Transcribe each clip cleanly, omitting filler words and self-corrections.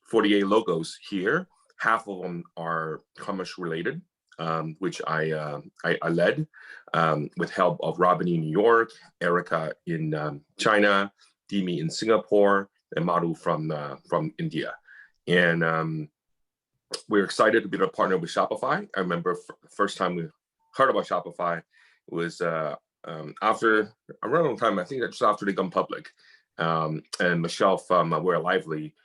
48 logos here. Half of them are commerce related, which I led with help of Robin in New York, Erica in China, Dimi in Singapore, and Madhu from India. And we're excited to be able to partner with Shopify. I remember first time we heard about Shopify was after a long time, I think just after they gone public. And Michelle from We're Lively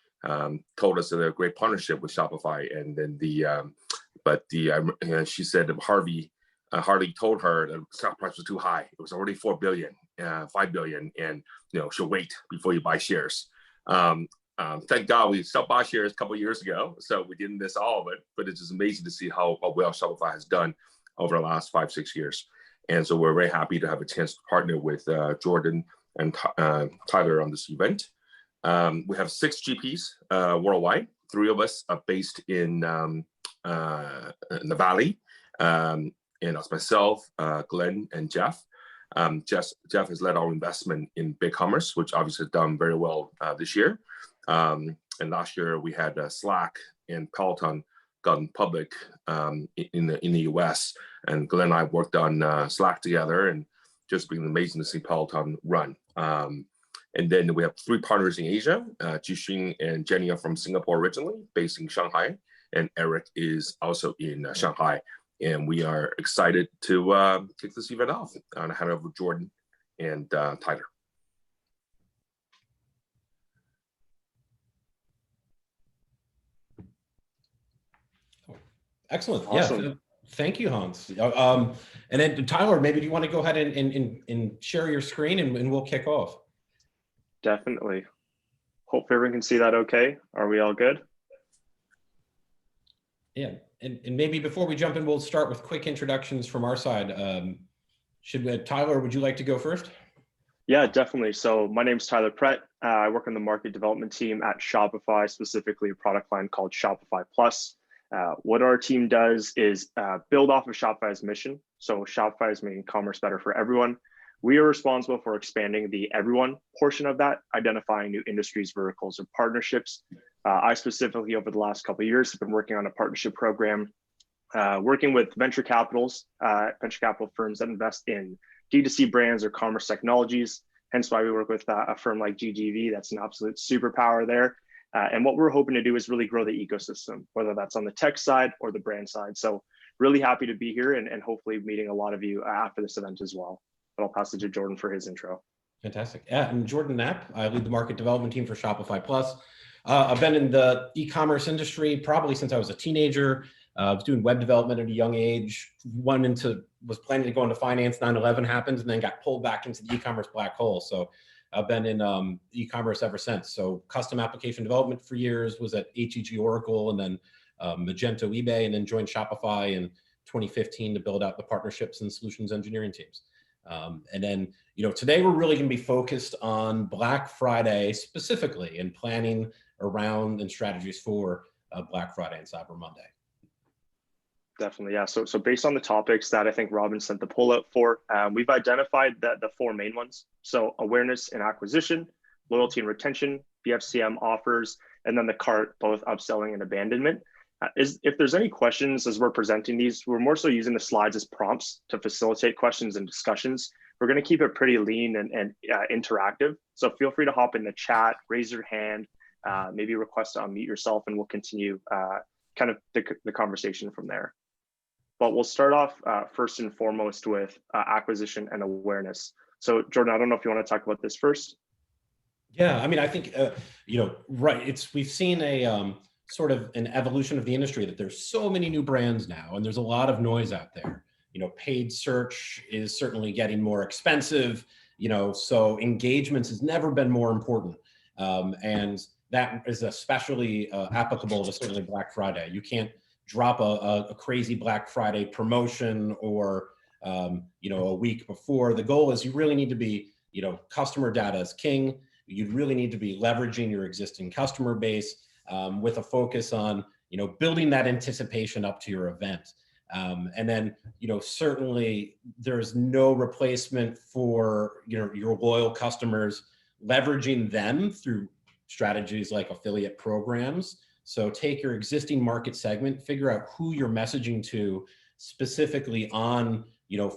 told us that they're a great partnership with Shopify. And then she said that Harley told her that the stock price was too high. It was already 4 billion, 5 billion, and she'll wait before you buy shares. Thank God we stopped buying shares a couple of years ago, so we didn't miss all of it. But it's just amazing to see how well Shopify has done over the last 5-6 years. And so we're very happy to have a chance to partner with Jordan and Tyler on this event. We have 6 GPs worldwide. 3 of us are based in the Valley, and that's myself, Glenn, and Jeff. Jeff has led our investment in BigCommerce, which obviously has done very well this year. And last year we had Slack and Peloton gone public in the US, and Glenn and I worked on Slack together, and just been amazing to see Peloton run. And then we have 3 partners in Asia. Jixing and Jenny are from Singapore originally, based in Shanghai, and Eric is also in Shanghai. And we are excited to kick this event off. And I hand over to Jordan and Tyler. Excellent. Awesome. Yeah. Thank you, Hans. And then Tyler, maybe do you want to go ahead and share your screen and we'll kick off? Definitely. Hope everyone can see that okay. Are we all good? Yeah. And maybe before we jump in, we'll start with quick introductions from our side. Tyler, would you like to go first? Yeah, definitely. So my name is Tyler Prete. I work on the market development team at Shopify, specifically a product line called Shopify Plus. What our team does is build off of Shopify's mission. So Shopify is making commerce better for everyone. We are responsible for expanding the everyone portion of that, identifying new industries, verticals, and partnerships. I specifically, over the last couple of years, have been working on a partnership program, working with venture capital firms that invest in D2C brands or commerce technologies. Hence why we work with a firm like GGV. That's an absolute superpower there. And what we're hoping to do is really grow the ecosystem, whether that's on the tech side or the brand side. So really happy to be here and hopefully meeting a lot of you after this event as well. But I'll pass it to Jordan for his intro. Fantastic. Yeah, I'm Jordan Knapp. I lead the market development team for Shopify Plus. I've been in the e-commerce industry probably since I was a teenager. I was doing web development at a young age, was planning to go into finance, 9/11 happened, and then got pulled back into the e-commerce black hole. So I've been in e-commerce ever since. So custom application development for years, was at HEG Oracle, and then Magento eBay, and then joined Shopify in 2015 to build out the partnerships and solutions engineering teams. And then, today we're really going to be focused on Black Friday specifically, and planning around and strategies for Black Friday and Cyber Monday. Definitely, yeah. So based on the topics that I think Robin sent the poll out for, we've identified the 4 main ones. So awareness and acquisition, loyalty and retention, BFCM offers, and then the cart, both upselling and abandonment. If there's any questions as we're presenting these, we're more so using the slides as prompts to facilitate questions and discussions. We're going to keep it pretty lean and interactive. So feel free to hop in the chat, raise your hand, maybe request to unmute yourself, and we'll continue kind of the conversation from there. But we'll start off first and foremost with acquisition and awareness. So Jordan, I don't know if you want to talk about this first. Yeah, I mean, I think, right. We've seen a sort of an evolution of the industry, that there's so many new brands now, and there's a lot of noise out there. Paid search is certainly getting more expensive, so engagements has never been more important. And that is especially applicable to certainly Black Friday. You can't drop a crazy Black Friday promotion or, a week before. The goal is you really need to be, customer data is king. You really need to be leveraging your existing customer base with a focus on, building that anticipation up to your event. And then, certainly there's no replacement for, your loyal customers, leveraging them through strategies like affiliate programs So take your existing market segment, figure out who you're messaging to specifically on,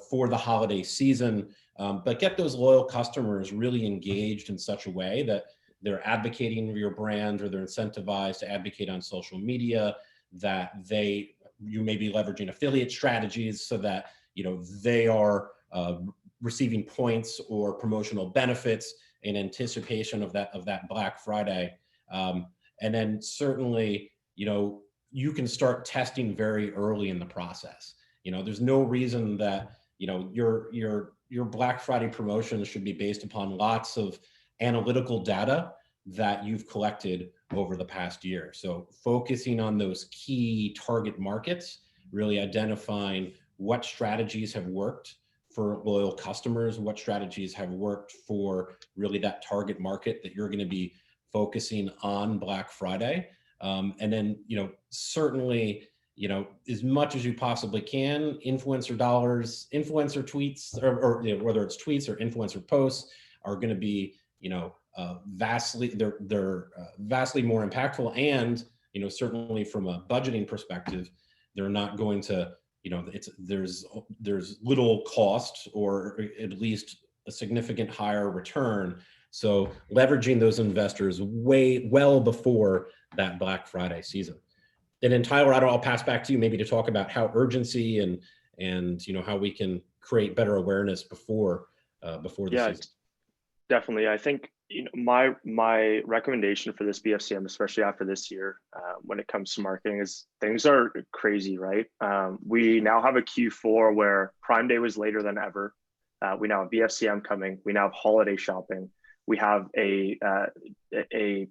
for the holiday season, but get those loyal customers really engaged in such a way that they're advocating for your brand, or they're incentivized to advocate on social media, that you may be leveraging affiliate strategies so that, they are receiving points or promotional benefits in anticipation of that Black Friday. And then certainly, you can start testing very early in the process. There's no reason that, your Black Friday promotions should be based upon lots of analytical data that you've collected over the past year. So focusing on those key target markets, really identifying what strategies have worked for loyal customers, what strategies have worked for really that target market that you're going to be focusing on Black Friday. And then, certainly, as much as you possibly can, influencer dollars, influencer tweets, or whether it's tweets or influencer posts are going to be, vastly more impactful. And, certainly from a budgeting perspective, they're not going to, there's little cost, or at least a significant higher return. So leveraging those investors well before that Black Friday season. And then Tyler, I'll pass back to you maybe to talk about how urgency and how we can create better awareness before the season. Definitely. I think my recommendation for this BFCM, especially after this year, when it comes to marketing, is things are crazy, right? We now have a Q4 where Prime Day was later than ever. We now have BFCM coming. We now have holiday shopping. We have a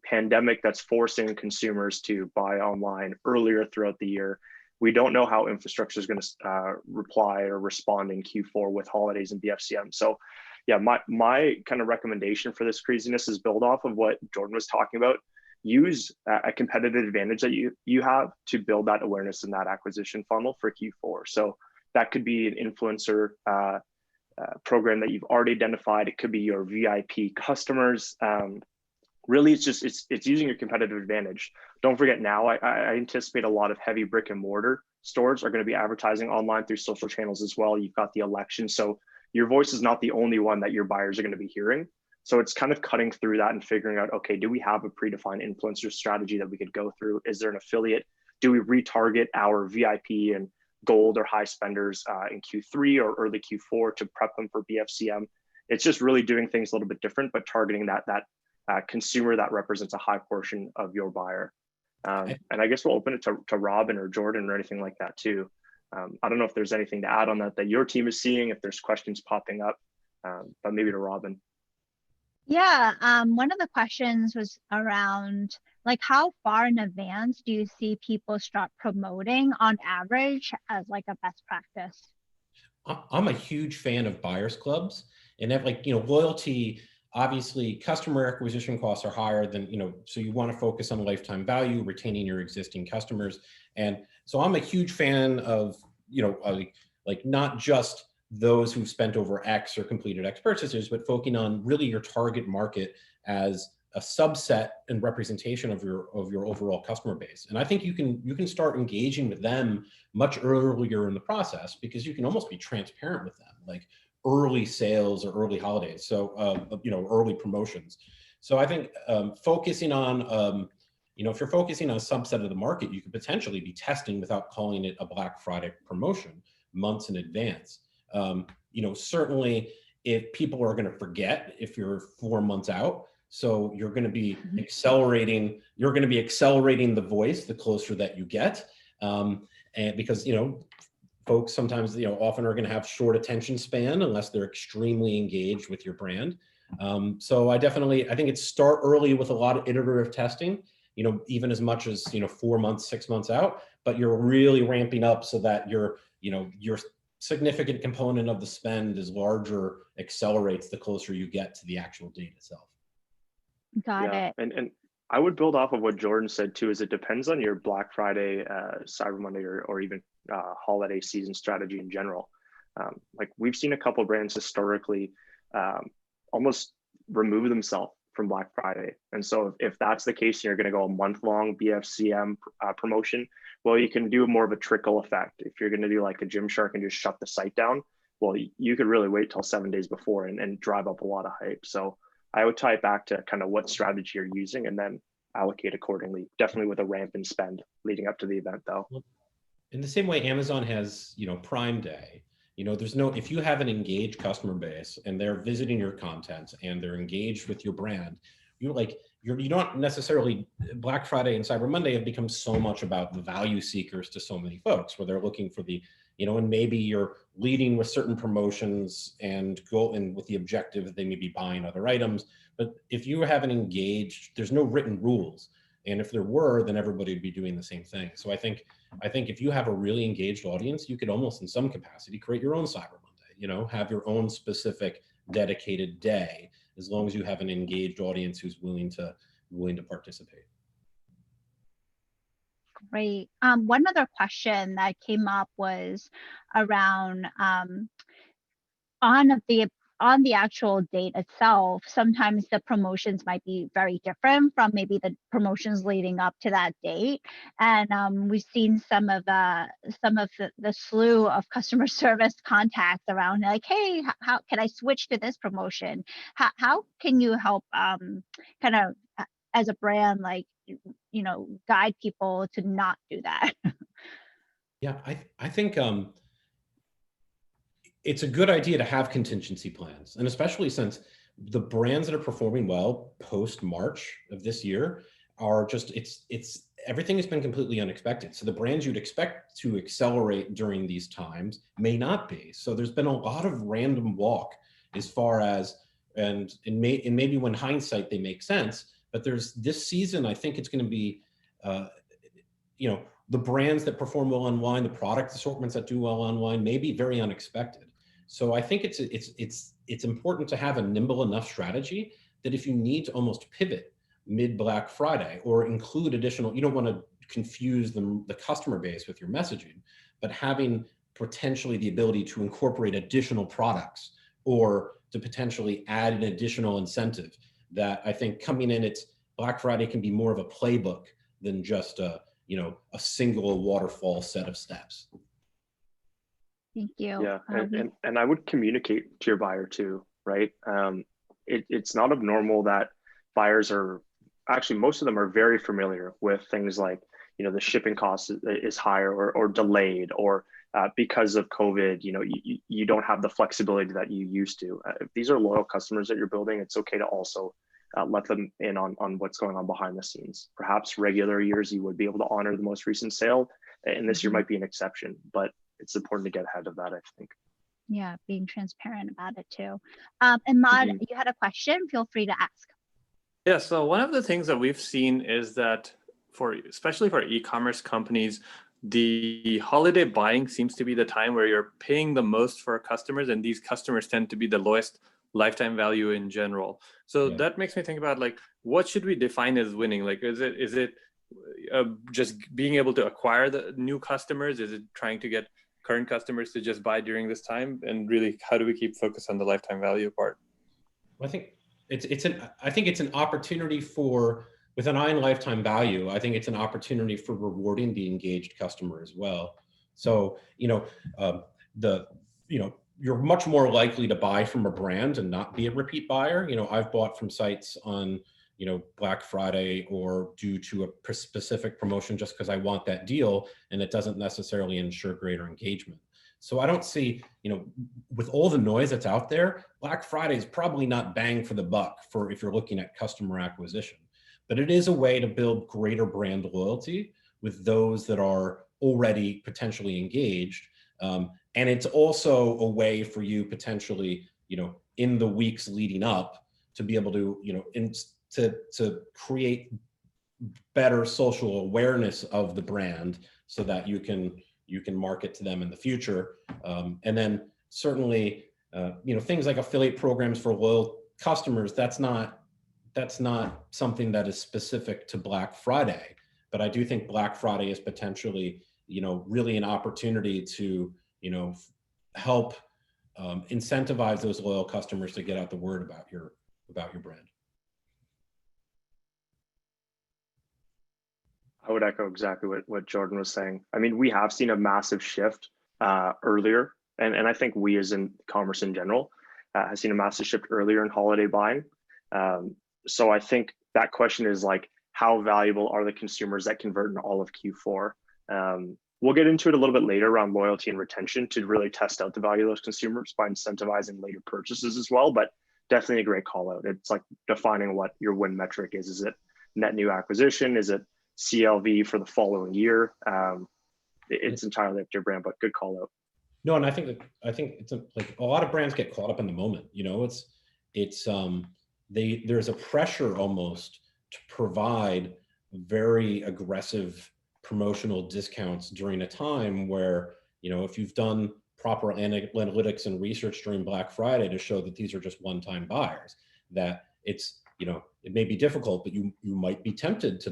pandemic that's forcing consumers to buy online earlier throughout the year. We don't know how infrastructure is going to reply or respond in Q4 with holidays and BFCM. So yeah, my kind of recommendation for this craziness is build off of what Jordan was talking about. Use a competitive advantage that you have to build that awareness in that acquisition funnel for Q4. So that could be an influencer program that you've already identified. It could be your VIP customers. Really, it's using your competitive advantage. Don't forget now, I anticipate a lot of heavy brick and mortar stores are going to be advertising online through social channels as well. You've got the election. So your voice is not the only one that your buyers are going to be hearing. So it's kind of cutting through that and figuring out, okay, do we have a predefined influencer strategy that we could go through? Is there an affiliate? Do we retarget our VIP and gold or high spenders in Q3 or early Q4 to prep them for BFCM? It's just really doing things a little bit different, but targeting that consumer that represents a high portion of your buyer. And I guess we'll open it to Robin or Jordan or anything like that too. I don't know if there's anything to add on that your team is seeing, if there's questions popping up, but maybe to Robin. Yeah, one of the questions was around like how far in advance do you see people start promoting on average as like a best practice? I'm a huge fan of buyers clubs, and that, like, loyalty, obviously customer acquisition costs are higher than, so you want to focus on lifetime value, retaining your existing customers. And so I'm a huge fan of, like not just those who've spent over X or completed X purchases, but focusing on really your target market as a subset and representation of your overall customer base. And I think you can start engaging with them much earlier in the process, because you can almost be transparent with them, like early sales or early holidays. So, early promotions. So I think focusing on, if you're focusing on a subset of the market, you could potentially be testing without calling it a Black Friday promotion months in advance. Certainly if people are going to forget if you're 4 months out, so you're going to be accelerating the voice the closer that you get. And because, folks sometimes, often are going to have short attention span unless they're extremely engaged with your brand. So I think it's start early with a lot of iterative testing, even as much as, 4 months, 6 months out, but you're really ramping up so that your significant component of the spend is larger, accelerates the closer you get to the actual date itself. Got it. And I would build off of what Jordan said too, is it depends on your Black Friday, Cyber Monday, or even holiday season strategy in general. Like we've seen a couple of brands historically almost remove themselves from Black Friday. And so if that's the case, and you're going to go a month-long BFCM promotion, well, you can do more of a trickle effect. If you're going to do like a Gymshark and just shut the site down, well, you could really wait till 7 days before and drive up a lot of hype. So I would tie it back to kind of what strategy you're using and then allocate accordingly, definitely with a ramp in spend leading up to the event though. In the same way Amazon has, Prime Day, if you have an engaged customer base and they're visiting your content and they're engaged with your brand, you don't necessarily, Black Friday and Cyber Monday have become so much about the value seekers to so many folks where they're looking for the, and maybe you're leading with certain promotions and go in with the objective that they may be buying other items. But if you haven't engaged, there's no written rules. And if there were, then everybody would be doing the same thing. So I think if you have a really engaged audience, you could almost in some capacity create your own Cyber Monday, have your own specific dedicated day, as long as you have an engaged audience who's willing to participate. Great. One other question that came up was around on the actual date itself. Sometimes the promotions might be very different from maybe the promotions leading up to that date, and we've seen some of the slew of customer service contacts around like, hey, how can I switch to this promotion? How can you help kind of as a brand, like, guide people to not do that? Yeah, I think it's a good idea to have contingency plans, and especially since the brands that are performing well post March of this year are just, everything has been completely unexpected. So the brands you'd expect to accelerate during these times may not be. So there's been a lot of random walk as far as, and maybe when hindsight they make sense, but there's this season, I think it's going to be, the brands that perform well online, the product assortments that do well online may be very unexpected. So I think it's important to have a nimble enough strategy that if you need to almost pivot mid Black Friday or include additional, you don't want to confuse the customer base with your messaging, but having potentially the ability to incorporate additional products or to potentially add an additional incentive, that I think coming in, it's Black Friday can be more of a playbook than just a single waterfall set of steps. Thank you. Yeah, and I would communicate to your buyer too, right? It's not abnormal that buyers are, actually most of them are very familiar with things like, the shipping cost is higher or delayed, or because of COVID, you don't have the flexibility that you used to. If these are loyal customers that you're building, it's okay to also let them in on what's going on behind the scenes. Perhaps regular years you would be able to honor the most recent sale, and this year might be an exception, but it's important to get ahead of that, I think. Yeah, being transparent about it too. And Maude, you had a question, feel free to ask. Yeah, so one of the things that we've seen is that especially for e-commerce companies, the holiday buying seems to be the time where you're paying the most for customers, and these customers tend to be the lowest lifetime value in general. So that makes me think about, like, what should we define as winning? Like, is it just being able to acquire the new customers? Is it trying to get current customers to just buy during this time? And really, how do we keep focus on the lifetime value part? I think it's an opportunity for, with an eye on lifetime value, I think it's an opportunity for rewarding the engaged customer as well. So, you're much more likely to buy from a brand and not be a repeat buyer. I've bought from sites on, Black Friday or due to a specific promotion just because I want that deal, and it doesn't necessarily ensure greater engagement. So I don't see, with all the noise that's out there, Black Friday is probably not bang for the buck for if you're looking at customer acquisition, but it is a way to build greater brand loyalty with those that are already potentially engaged. And it's also a way for you potentially, in the weeks leading up to be able to, to create better social awareness of the brand so that you can market to them in the future. And then certainly, things like affiliate programs for loyal customers, that's not something that is specific to Black Friday, but I do think Black Friday is potentially, really an opportunity to, help incentivize those loyal customers to get out the word about your brand. I would echo exactly what Jordan was saying. I mean, we have seen a massive shift earlier, and I think we as in commerce in general has seen a massive shift earlier in holiday buying. So I think that question is like, how valuable are the consumers that convert in all of Q4? We'll get into it a little bit later around loyalty and retention to really test out the value of those consumers by incentivizing later purchases as well. But definitely a great call out. It's like defining what your win metric is. Is it net new acquisition? Is it CLV for the following year? It's entirely up to your brand, but good call out. No, and I think it's like a lot of brands get caught up in the moment. You know, there's a pressure almost to provide very aggressive promotional discounts during a time where, you know, if you've done proper analytics and research during Black Friday to show that these are just one-time buyers, that it's, you know, it may be difficult, but you might be tempted to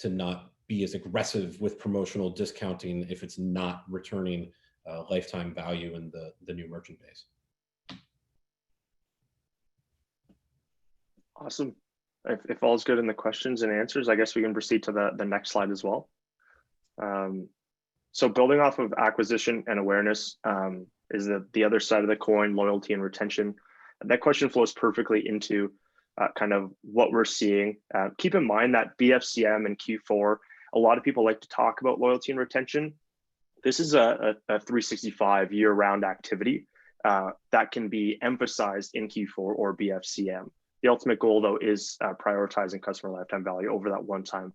not be as aggressive with promotional discounting if it's not returning lifetime value in the new merchant base. Awesome. If all's good in the questions and answers, I guess we can proceed to the next slide as well. So building off of acquisition and awareness is the other side of the coin, loyalty and retention. That question flows perfectly into kind of what we're seeing. Keep in mind that BFCM and Q4, a lot of people like to talk about loyalty and retention. This is a 365 year-round activity that can be emphasized in Q4 or BFCM. The ultimate goal, though, is prioritizing customer lifetime value over that one-time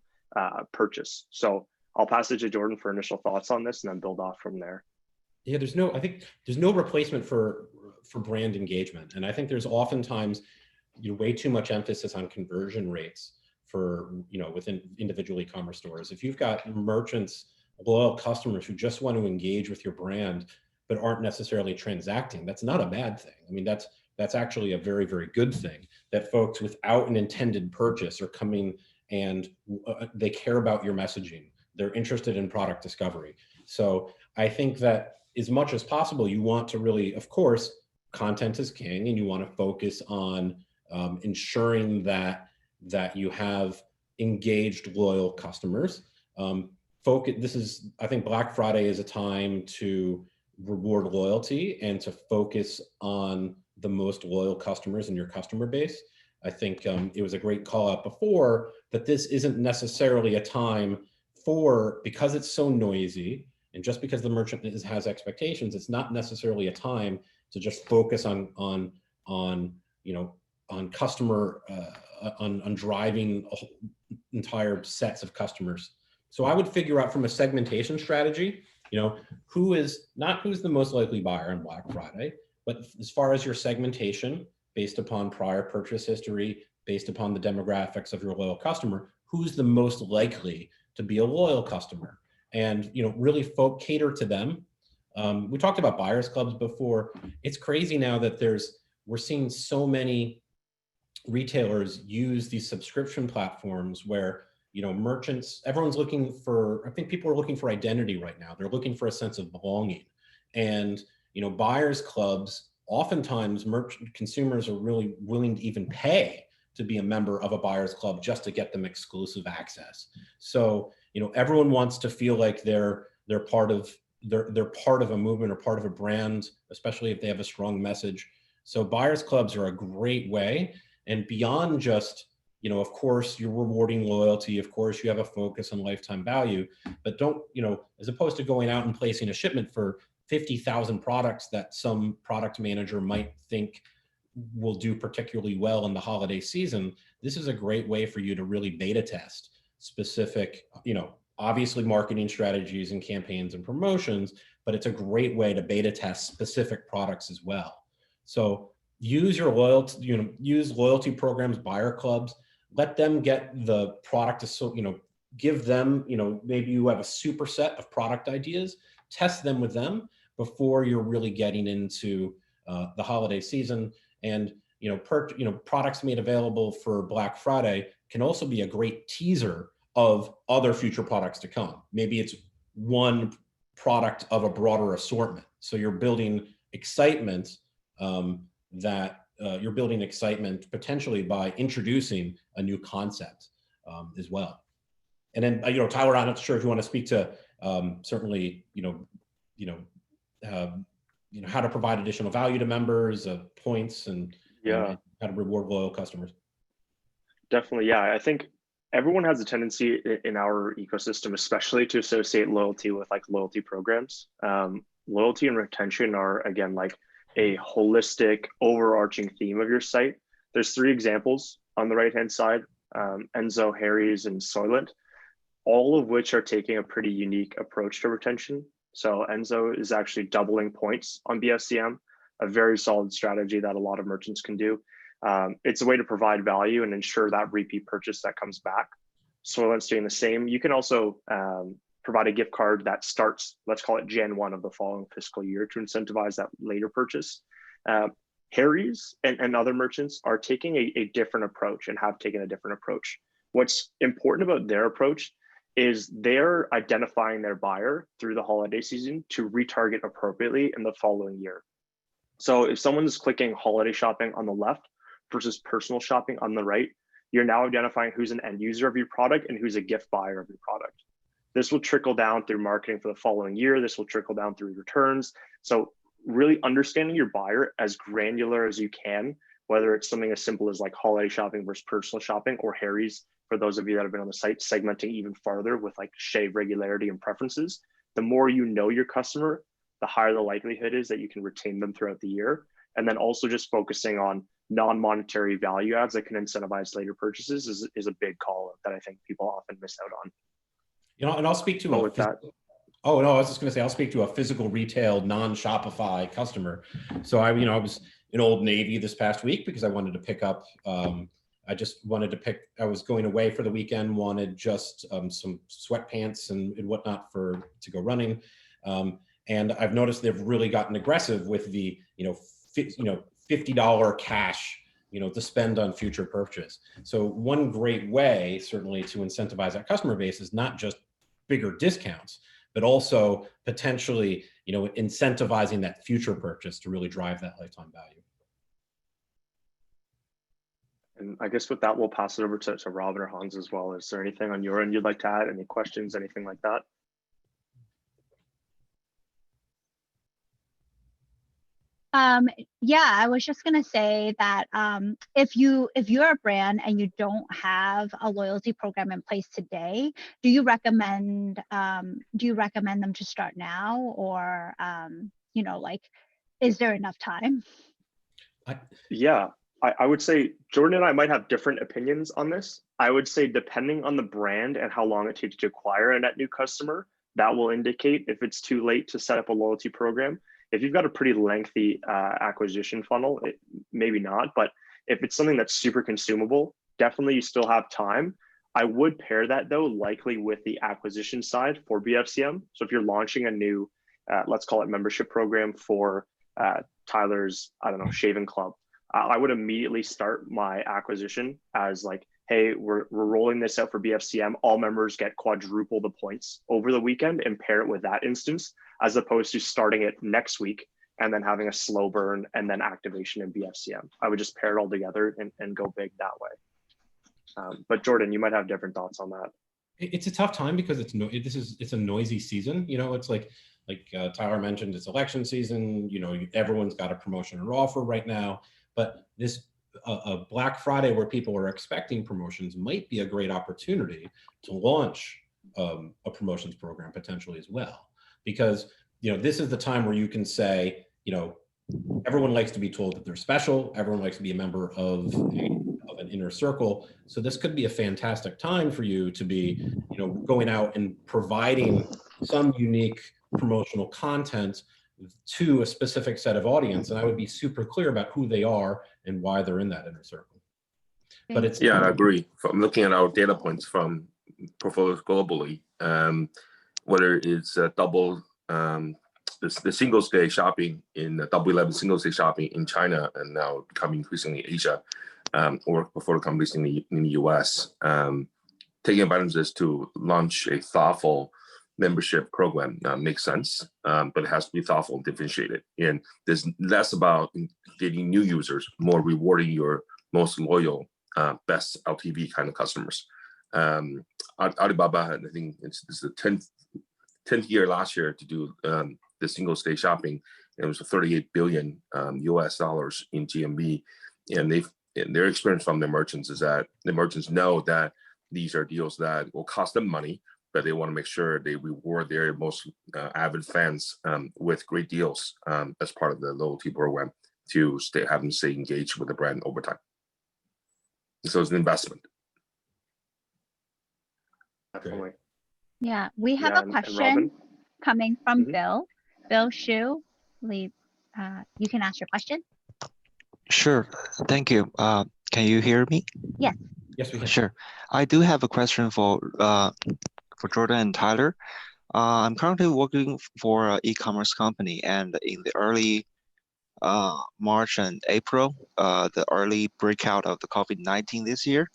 purchase. So I'll pass it to Jordan for initial thoughts on this and then build off from there. Yeah, I think there's no replacement for brand engagement. And I think there's oftentimes way too much emphasis on conversion rates for, you know, within individual e-commerce stores. If you've got merchants, loyal customers who just want to engage with your brand, but aren't necessarily transacting, that's not a bad thing. I mean, that's actually a very, very good thing, that folks without an intended purchase are coming and they care about your messaging. They're interested in product discovery. So I think that as much as possible, you want to really, of course, content is king, and you want to focus on ensuring that you have engaged, loyal customers. I think Black Friday is a time to reward loyalty and to focus on the most loyal customers in your customer base. I think it was a great call out before that this isn't necessarily a time because it's so noisy, and just because the merchant has expectations, it's not necessarily a time to just focus on customer, on driving entire sets of customers. So I would figure out from a segmentation strategy, you know, who's the most likely buyer on Black Friday, but as far as your segmentation based upon prior purchase history, based upon the demographics of your loyal customer, who's the most likely to be a loyal customer, and, you know, really cater to them. We talked about buyers clubs before. It's crazy now that we're seeing so many retailers use these subscription platforms where, you know, merchants, I think people are looking for identity right now. They're looking for a sense of belonging. And, you know, buyers clubs, oftentimes consumers are really willing to even pay to be a member of a buyers club just to get them exclusive access. So, you know, everyone wants to feel like they're part of a movement or part of a brand, especially if they have a strong message. So buyers clubs are a great way. And beyond just, you know, of course, you're rewarding loyalty. Of course, you have a focus on lifetime value, but don't, you know, as opposed to going out and placing a shipment for 50,000 products that some product manager might think will do particularly well in the holiday season, this is a great way for you to really beta test specific, you know, obviously marketing strategies and campaigns and promotions, but it's a great way to beta test specific products as well. So use your loyalty, you know, use loyalty programs, buyer clubs, let them get the product, so, you know, give them, you know, maybe you have a superset of product ideas, test them with them before you're really getting into the holiday season. And, you know, products made available for Black Friday can also be a great teaser of other future products to come. Maybe it's one product of a broader assortment. So you're building excitement you're building excitement potentially by introducing a new concept as well. And then, Tyler, I'm not sure if you want to speak to certainly, how to provide additional value to members, points, and how to reward loyal customers. Definitely, yeah. I think everyone has a tendency in our ecosystem, especially to associate loyalty with like loyalty programs. Loyalty and retention are, again, like a holistic overarching theme of your site. There's 3 examples on the right-hand side, Enzo, Harry's, and Soylent, all of which are taking a pretty unique approach to retention. So Enzo is actually doubling points on BFCM, a very solid strategy that a lot of merchants can do. It's a way to provide value and ensure that repeat purchase that comes back. Soylent's doing the same. You can also provide a gift card that starts, let's call it Jan 1 of the following fiscal year, to incentivize that later purchase. Harry's and other merchants are taking a different approach and have taken a different approach. What's important about their approach is they're identifying their buyer through the holiday season to retarget appropriately in the following year. So if someone's clicking holiday shopping on the left versus personal shopping on the right, you're now identifying who's an end user of your product and who's a gift buyer of your product. This will trickle down through marketing for the following year. This will trickle down through returns. So really understanding your buyer as granular as you can, whether it's something as simple as like holiday shopping versus personal shopping, or Harry's, for those of you that have been on the site, segmenting even farther with like shave regularity and preferences. The more you know your customer, the higher the likelihood is that you can retain them throughout the year. And then also just focusing on non-monetary value adds that can incentivize later purchases is a big call that I think people often miss out on. And I'll speak to Oh no, I was just going to say, I'll speak to a physical retail non-Shopify customer. So I was in Old Navy this past week because I wanted to pick up, I was going away for the weekend, wanted just some sweatpants and whatnot to go running. And I've noticed they've really gotten aggressive with the, $50 cash, to spend on future purchase. So one great way certainly to incentivize that customer base is not just bigger discounts, but also potentially, incentivizing that future purchase to really drive that lifetime value. And I guess with that, we'll pass it over to Robin or Hans as well. Is there anything on your end you'd like to add? Any questions, anything like that? Yeah, I was just gonna say that if you're a brand and you don't have a loyalty program in place today, do you recommend them to start now, or is there enough time? I would say Jordan and I might have different opinions on this. I would say depending on the brand and how long it takes to acquire a net new customer, that will indicate if it's too late to set up a loyalty program. If you've got a pretty lengthy acquisition funnel, maybe not, but if it's something that's super consumable, definitely you still have time. I would pair that though, likely with the acquisition side for BFCM. So if you're launching a new, let's call it membership program for Tyler's, shaving club, I would immediately start my acquisition as like, hey, we're rolling this out for BFCM. All members get quadruple the points over the weekend, and pair it with that instance, as opposed to starting it next week and then having a slow burn and then activation in BFCM. I would just pair it all together and go big that way. But Jordan, you might have different thoughts on that. It's a tough time because it's a noisy season. It's like Tyler mentioned, it's election season. Everyone's got a promotion or offer right now. But this a Black Friday, where people are expecting promotions, might be a great opportunity to launch a promotions program potentially as well. Because this is the time where you can say, everyone likes to be told that they're special. Everyone likes to be a member of an inner circle. So this could be a fantastic time for you to be, going out and providing some unique promotional content to a specific set of audience. And I would be super clear about who they are and why they're in that inner circle. But it's I agree. From looking at our data points from portfolios globally, whether it's double the Singles Day shopping in the Double 11 Singles Day shopping in China, and now becoming increasingly Asia, or portfolio companies in the US, taking advantages to launch a thoughtful membership program makes sense, but it has to be thoughtful and differentiated. And there's less about getting new users, more rewarding your most loyal, best LTV kind of customers. Alibaba, I think it's the 10th year last year to do the single day shopping. It was 38 billion US dollars in GMV, and their experience from the merchants is that the merchants know that these are deals that will cost them money, but they want to make sure they reward their most avid fans with great deals as part of the loyalty program to have them stay engaged with the brand over time. So it's an investment. Definitely. Yeah, we have Yeah, a and question Robin? coming from Mhm. Bill Shu. You can ask your question. Sure. Thank you. Can you hear me? Yes. Yes, we can. Sure. I do have a question for Jordan and Tyler. I'm currently working for an e-commerce company, and in the early March and April, the early breakout of the COVID-19 this year,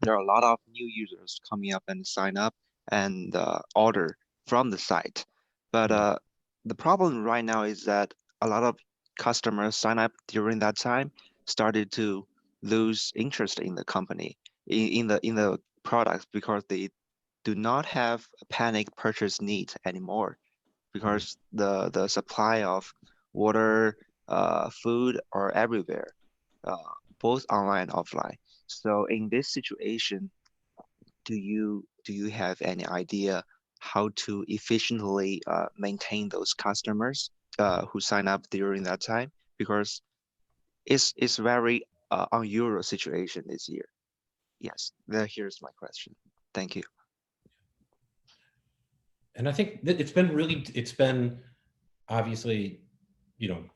there are a lot of new users coming up and sign up and order from the site. But the problem right now is that a lot of customers sign up during that time started to lose interest in the company, in the products, because they do not have a panic purchase need anymore, because the supply of water, food are everywhere, both online and offline. So in this situation, do you have any idea how to efficiently maintain those customers who sign up during that time? Because it's very unusual situation this year. Yes, here's my question. Thank you. And I think that it's been obviously,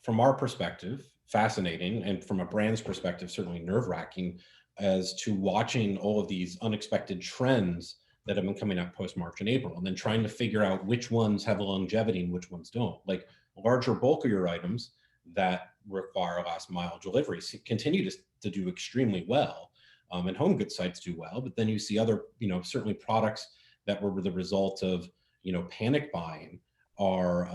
from our perspective, fascinating, and from a brand's perspective, certainly nerve-wracking, as to watching all of these unexpected trends that have been coming up post-March and April, and then trying to figure out which ones have longevity and which ones don't. Like larger, bulkier items that require last mile delivery continue to do extremely well, and home goods sites do well. But then you see other, certainly products that were the result of, panic buying are,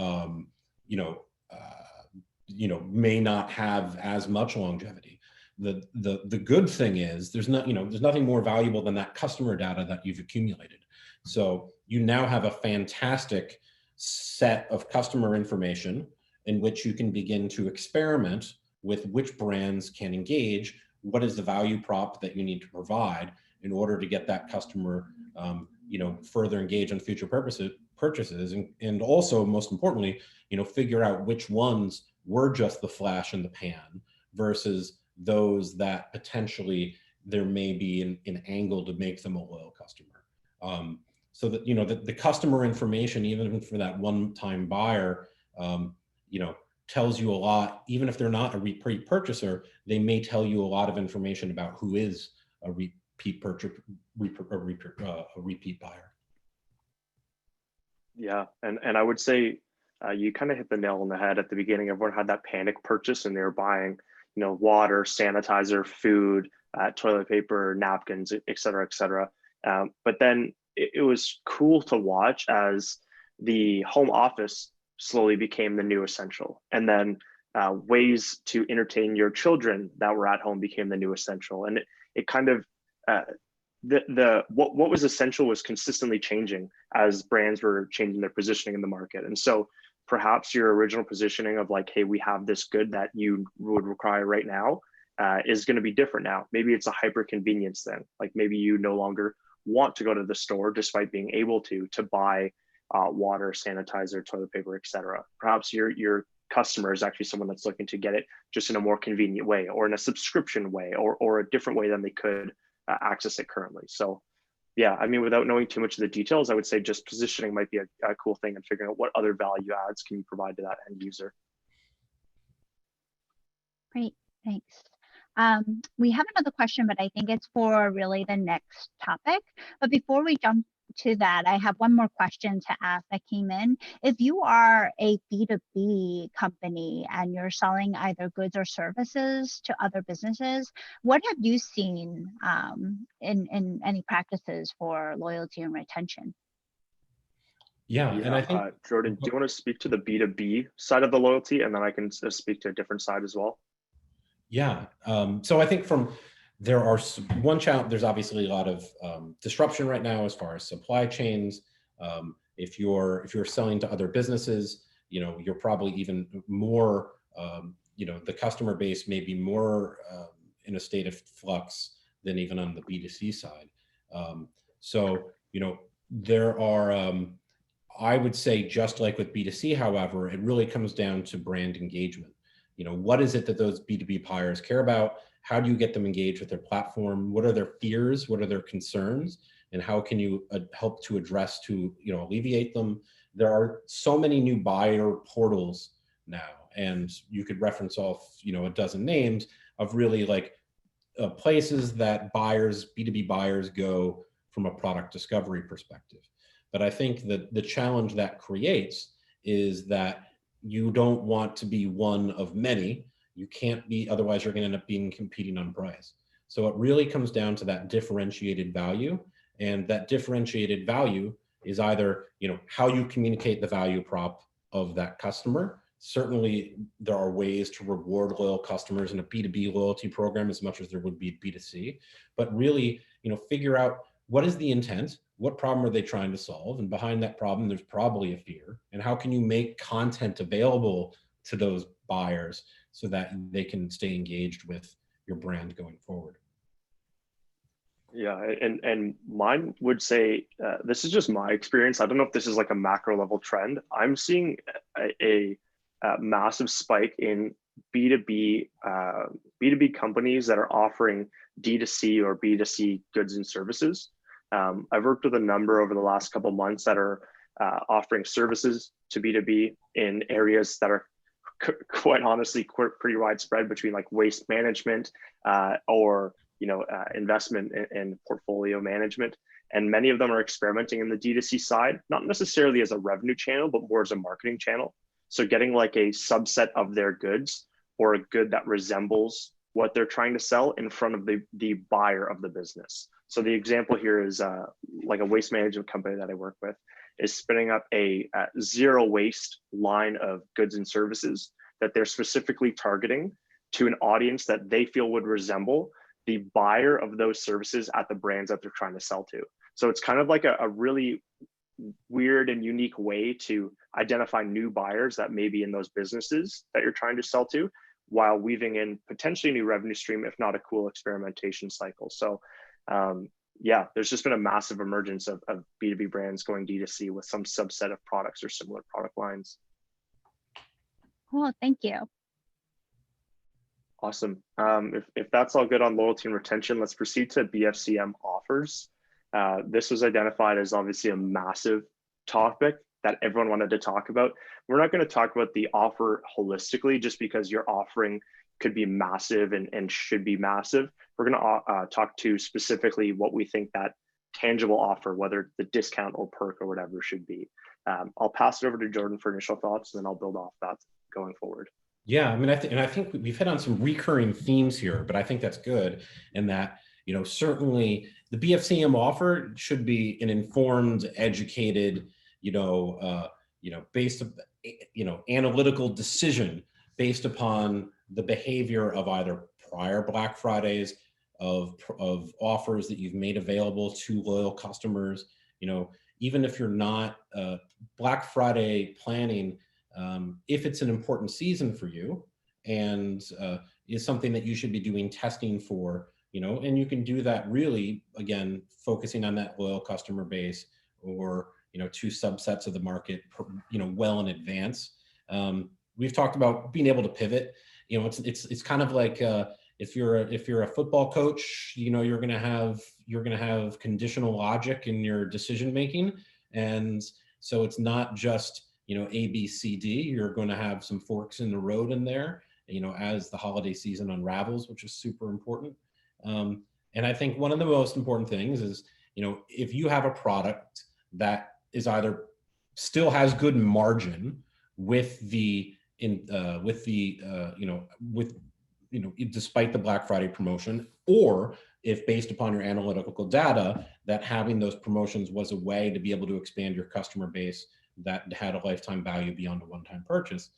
may not have as much longevity. The good thing is there's nothing more valuable than that customer data that you've accumulated. So you now have a fantastic set of customer information in which you can begin to experiment with which brands can engage, what is the value prop that you need to provide in order to get that customer, further engage on future purchases, and also, most importantly, figure out which ones were just the flash in the pan versus those that potentially there may be an angle to make them a loyal customer. So that, the customer information, even for that one-time buyer, tells you a lot. Even if they're not a repeat purchaser, they may tell you a lot of information about who is a repeat purchase, a repeat buyer. Yeah, and I would say you kind of hit the nail on the head at the beginning. Everyone had that panic purchase, and they were buying, water, sanitizer, food, toilet paper, napkins, et cetera, et cetera. But then it was cool to watch as the home office slowly became the new essential, and then ways to entertain your children that were at home became the new essential. And it kind of what was essential was consistently changing as brands were changing their positioning in the market. And so perhaps your original positioning of like, hey, we have this good that you would require right now is going to be different now. Maybe it's a hyper convenience thing. Like maybe you no longer want to go to the store despite being able to buy water, sanitizer, toilet paper, etc. Perhaps your customer is actually someone that's looking to get it just in a more convenient way, or in a subscription way, or a different way than they could access it currently. So yeah, I mean, without knowing too much of the details, I would say just positioning might be a cool thing, and figuring out what other value adds can you provide to that end user. Great, thanks. We have another question, but I think it's for really the next topic. But before we jump to that, I have one more question to ask that came in. If you are a B2B company and you're selling either goods or services to other businesses, what have you seen in any practices for loyalty and retention? Yeah, and I think Jordan, do you want to speak to the B2B side of the loyalty, and then I can speak to a different side as well? Yeah. So I think from there are one challenge. There's obviously a lot of disruption right now as far as supply chains. If you're selling to other businesses, you're probably even more, the customer base may be more in a state of flux than even on the B2C side. So there are, I would say, just like with B2C, however, it really comes down to brand engagement. What is it that those B2B buyers care about? How do you get them engaged with their platform? What are their fears? What are their concerns? And how can you help to address, to alleviate them? There are so many new buyer portals now, and you could reference off a dozen names of really like places that B2B buyers go from a product discovery perspective. But I think that the challenge that creates is that you don't want to be one of many. You can't be, otherwise you're going to end up competing on price. So it really comes down to that differentiated value, and that differentiated value is either, how you communicate the value prop of that customer. Certainly there are ways to reward loyal customers in a B2B loyalty program as much as there would be B2C, but really, figure out what is the intent, what problem are they trying to solve? And behind that problem, there's probably a fear. And how can you make content available to those buyers so that they can stay engaged with your brand going forward? Yeah, and mine would say, this is just my experience. I don't know if this is like a macro level trend. I'm seeing a massive spike in B2B companies that are offering D2C or B2C goods and services. I've worked with a number over the last couple of months that are offering services to B2B in areas that are quite honestly pretty widespread, between like waste management or investment and portfolio management. And many of them are experimenting in the D2C side, not necessarily as a revenue channel, but more as a marketing channel. So getting like a subset of their goods or a good that resembles what they're trying to sell in front of the buyer of the business. So the example here is like a waste management company that I work with is spinning up a zero waste line of goods and services that they're specifically targeting to an audience that they feel would resemble the buyer of those services at the brands that they're trying to sell to. So it's kind of like a really weird and unique way to identify new buyers that may be in those businesses that you're trying to sell to, while weaving in potentially a new revenue stream, if not a cool experimentation cycle. So yeah, there's just been a massive emergence of B2B brands going D2C with some subset of products or similar product lines. Cool, thank you. Awesome. If that's all good on loyalty and retention, let's proceed to BFCM offers. This was identified as obviously a massive topic that everyone wanted to talk about. We're not going to talk about the offer holistically just because your offering could be massive and should be massive. We're going to talk to specifically what we think that tangible offer, whether the discount or perk or whatever, should be. I'll pass it over to Jordan for initial thoughts, and then I'll build off that going forward. Yeah, I mean, I think we've hit on some recurring themes here, but I think that's good. And that, certainly the BFCM offer should be an informed, educated, based, analytical decision based upon the behavior of either prior Black Fridays, of offers that you've made available to loyal customers. Even if you're not Black Friday planning, if it's an important season for you and is something that you should be doing testing for, and you can do that really, again, focusing on that loyal customer base or, two subsets of the market, well in advance. We've talked about being able to pivot. It's kind of like if you're a football coach, you're gonna have conditional logic in your decision making, and so it's not just A, B, C, D. You're going to have some forks in the road in there, as the holiday season unravels, which is super important. And I think one of the most important things is, if you have a product that is either still has good margin despite the Black Friday promotion, or if based upon your analytical data that having those promotions was a way to be able to expand your customer base that had a lifetime value beyond a one-time purchase,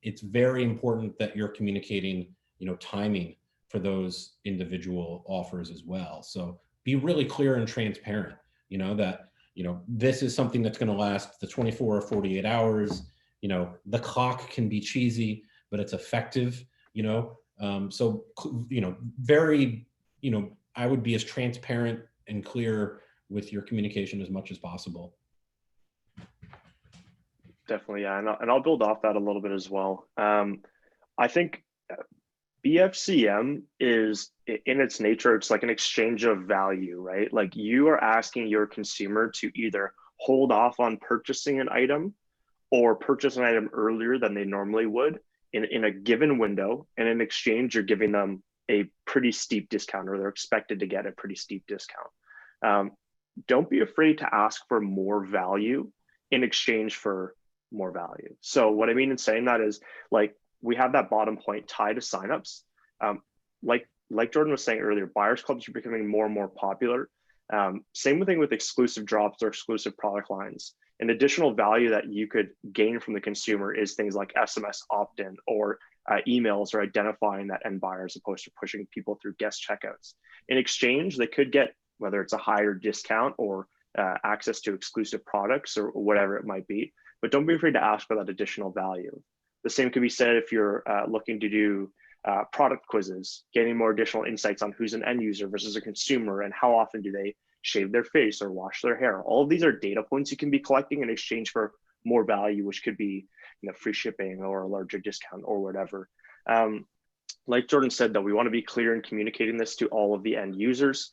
it's very important that you're communicating, timing for those individual offers as well. So be really clear and transparent, you know, that, you know, this is something that's going to last the 24 or 48 hours. You know, the clock can be cheesy, but it's effective, you know. So, you know, very, you know, I would be as transparent and clear with your communication as much as possible. Definitely, yeah, and I'll build off that a little bit as well. I think BFCM is, in its nature, it's like an exchange of value, right? Like you are asking your consumer to either hold off on purchasing an item or purchase an item earlier than they normally would in a given window. And in exchange, you're giving them a pretty steep discount, or they're expected to get a pretty steep discount. Don't be afraid to ask for more value in exchange for more value. So what I mean in saying that is, like, we have that bottom point tied to signups. Like Jordan was saying earlier, buyers clubs are becoming more and more popular. Same thing with exclusive drops or exclusive product lines. An additional value that you could gain from the consumer is things like SMS opt-in or emails, or identifying that end buyer as opposed to pushing people through guest checkouts. In exchange, they could get, whether it's a higher discount or access to exclusive products or whatever it might be, but don't be afraid to ask for that additional value. The same could be said if you're looking to do product quizzes, getting more additional insights on who's an end user versus a consumer, and how often do they shave their face or wash their hair. All of these are data points you can be collecting in exchange for more value, which could be, you know, free shipping or a larger discount or whatever. Like Jordan said, though, we want to be clear in communicating this to all of the end users.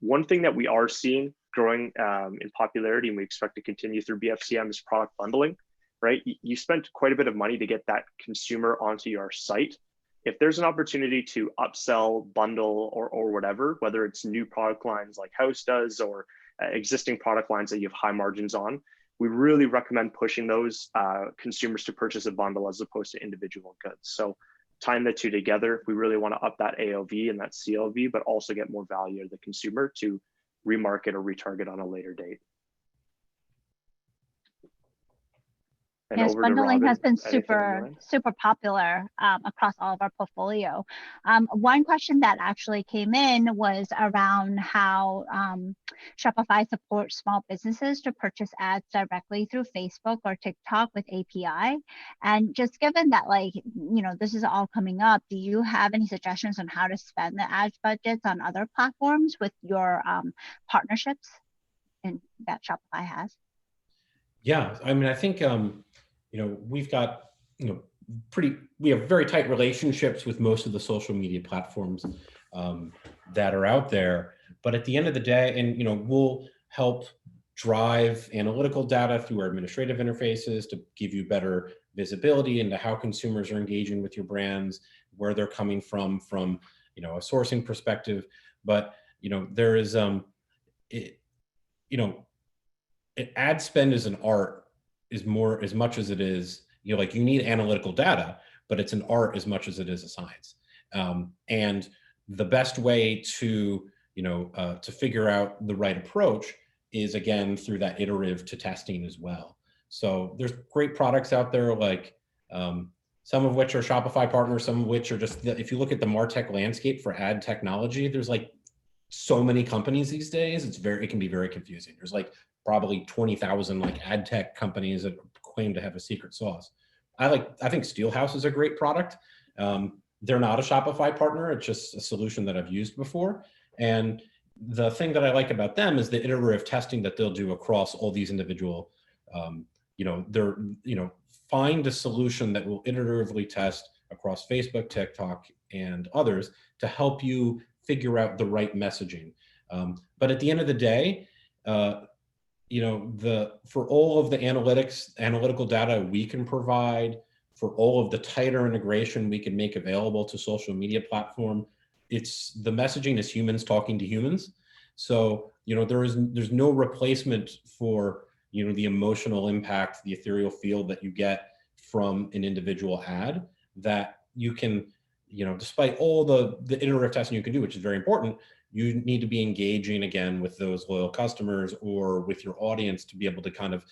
One thing that we are seeing growing in popularity, and we expect to continue through BFCM, is product bundling, right? You spent quite a bit of money to get that consumer onto your site. If there's an opportunity to upsell, bundle, or whatever, whether it's new product lines like House does, or existing product lines that you have high margins on, we really recommend pushing those consumers to purchase a bundle as opposed to individual goods. So tying the two together, if we really want to up that AOV and that CLV, but also get more value to the consumer to remarket or retarget on a later date. And yes, bundling has been super popular across all of our portfolio. One question that actually came in was around how Shopify supports small businesses to purchase ads directly through Facebook or TikTok with API. And just given that, like, you know, this is all coming up, do you have any suggestions on how to spend the ad budgets on other platforms with your partnerships that Shopify has? Yeah, I mean, I think, you know, we've got, you know, we have very tight relationships with most of the social media platforms that are out there. But at the end of the day, and, you know, we'll help drive analytical data through our administrative interfaces to give you better visibility into how consumers are engaging with your brands, where they're coming from, you know, a sourcing perspective. But, you know, there is, you know, ad spend is an art, is more, as much as it is, you know, like, you need analytical data, but it's an art as much as it is a science. And the best way to, you know, to figure out the right approach is, again, through that iterative to testing as well. So there's great products out there, like some of which are Shopify partners, some of which are just, if you look at the MarTech landscape for ad technology, there's like so many companies these days, it can be very confusing. There's like probably 20,000 like ad tech companies that claim to have a secret sauce. I think Steelhouse is a great product. They're not a Shopify partner. It's just a solution that I've used before. And the thing that I like about them is the iterative testing that they'll do across all these individual, you know, find a solution that will iteratively test across Facebook, TikTok, and others to help you figure out the right messaging. But at the end of the day, you know, for all of the analytical data we can provide, for all of the tighter integration we can make available to social media platform, it's the messaging is humans talking to humans. So, you know, there's no replacement for, you know, the emotional impact, the ethereal feel that you get from an individual ad that you can, you know, despite all the iterative testing you can do, which is very important, you need to be engaging again with those loyal customers or with your audience to be able to kind of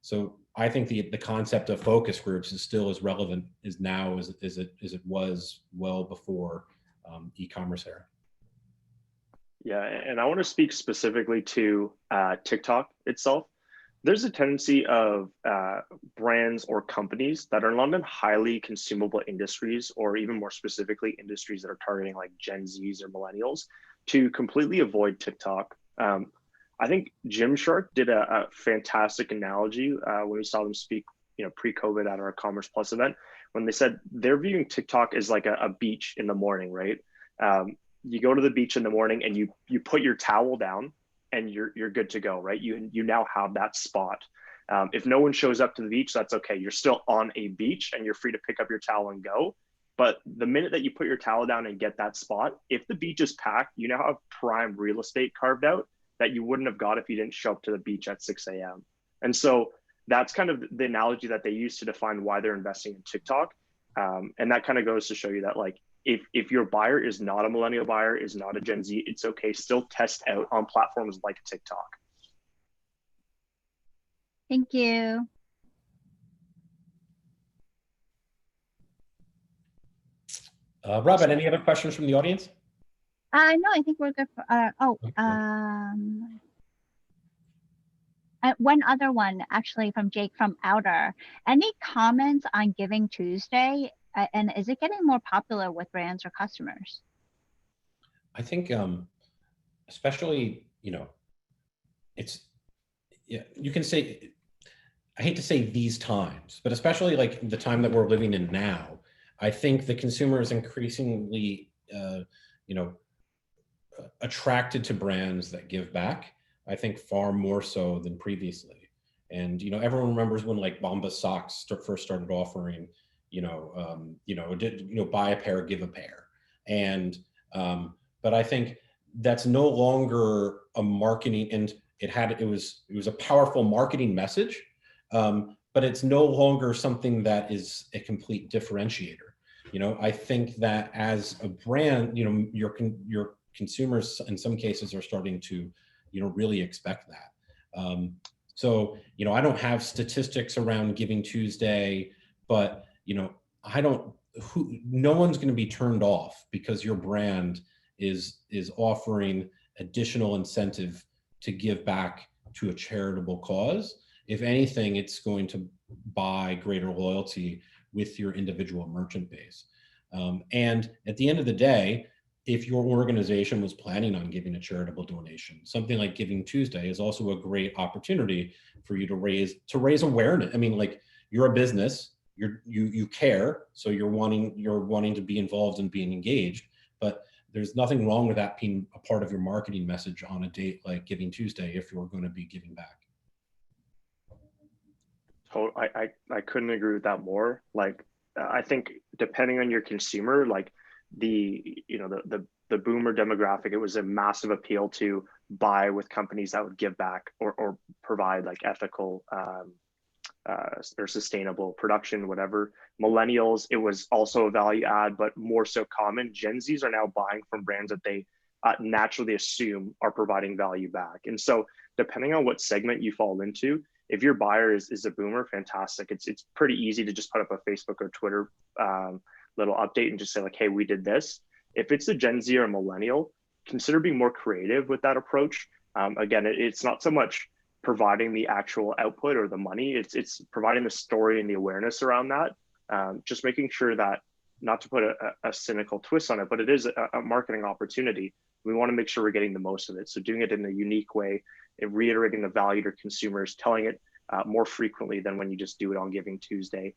so I think the concept of focus groups is still as relevant as now as it was well before e-commerce era. Yeah, and I want to speak specifically to TikTok itself. There's a tendency of brands or companies that are not in highly consumable industries, or even more specifically, industries that are targeting like Gen Zs or millennials, to completely avoid TikTok. I think Gymshark did a fantastic analogy when we saw them speak, pre-COVID at our Commerce Plus event, when they said they're viewing TikTok as like a beach in the morning, right? You go to the beach in the morning and you put your towel down and you're good to go, right? You now have that spot. If no one shows up to the beach, that's okay. You're still on a beach and you're free to pick up your towel and go. But the minute that you put your towel down and get that spot, if the beach is packed, you now have prime real estate carved out that you wouldn't have got if you didn't show up to the beach at 6 a.m. And so that's kind of the analogy that they use to define why they're investing in TikTok. And that kind of goes to show you that, like, if your buyer is not a millennial buyer, is not a Gen Z, it's okay. Still test out on platforms like TikTok. Thank you. Robin, any other questions from the audience? No, I think we're good for, one other one actually from Jake from Outer. Any comments on Giving Tuesday? And is it getting more popular with brands or customers? I think, especially, it's, yeah, you can say, I hate to say these times, but especially like the time that we're living in now, I think the consumer is increasingly, attracted to brands that give back. I think far more so than previously. And, everyone remembers when like Bombas socks first started offering, buy a pair, give a pair. And, but I think that's no longer a marketing, and it was a powerful marketing message, but it's no longer something that is a complete differentiator. I think that as a brand, your consumers in some cases are starting to, really expect that. So, I don't have statistics around Giving Tuesday, but, no one's going to be turned off because your brand is offering additional incentive to give back to a charitable cause. If anything, it's going to buy greater loyalty with your individual merchant base. And at the end of the day, if your organization was planning on giving a charitable donation, something like Giving Tuesday is also a great opportunity for you to raise awareness. I mean, like, you're a business, you care, so you're wanting to be involved and being engaged, but there's nothing wrong with that being a part of your marketing message on a date like Giving Tuesday if you're going to be giving back. I couldn't agree with that more. Like, I think depending on your consumer, like the boomer demographic, it was a massive appeal to buy with companies that would give back or provide like ethical or sustainable production, whatever. Millennials, it was also a value add, but more so common. Gen Zs are now buying from brands that they naturally assume are providing value back. And so depending on what segment you fall into, if your buyer is a boomer, fantastic. It's pretty easy to just put up a Facebook or Twitter little update and just say like, hey, we did this. If it's a Gen Z or a millennial, consider being more creative with that approach. Again, it's not so much providing the actual output or the money, it's providing the story and the awareness around that. Just making sure that, not to put a cynical twist on it, but it is a marketing opportunity. We want to make sure we're getting the most of it. So doing it in a unique way and reiterating the value to consumers, telling it more frequently than when you just do it on Giving Tuesday.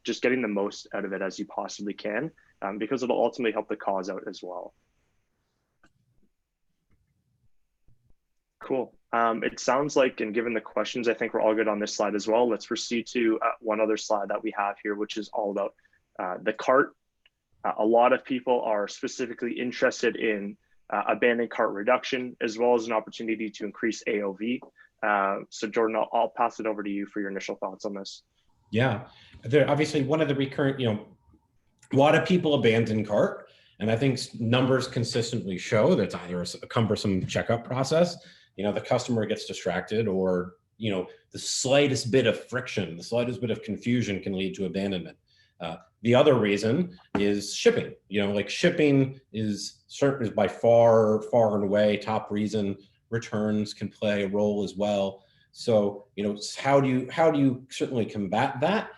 Just getting the most out of it as you possibly can, because it'll ultimately help the cause out as well. Cool. It sounds like, and given the questions, I think we're all good on this slide as well. Let's proceed to one other slide that we have here, which is all about the cart. A lot of people are specifically interested in abandoned cart reduction, as well as an opportunity to increase AOV. So Jordan, I'll pass it over to you for your initial thoughts on this. Yeah, obviously one of the recurrent, a lot of people abandon cart, and I think numbers consistently show that it's either a cumbersome checkout process, the customer gets distracted, or the slightest bit of friction, the slightest bit of confusion can lead to abandonment. The other reason is shipping. Like shipping is by far and away top reason. Returns can play a role as well. So, how do you certainly combat that?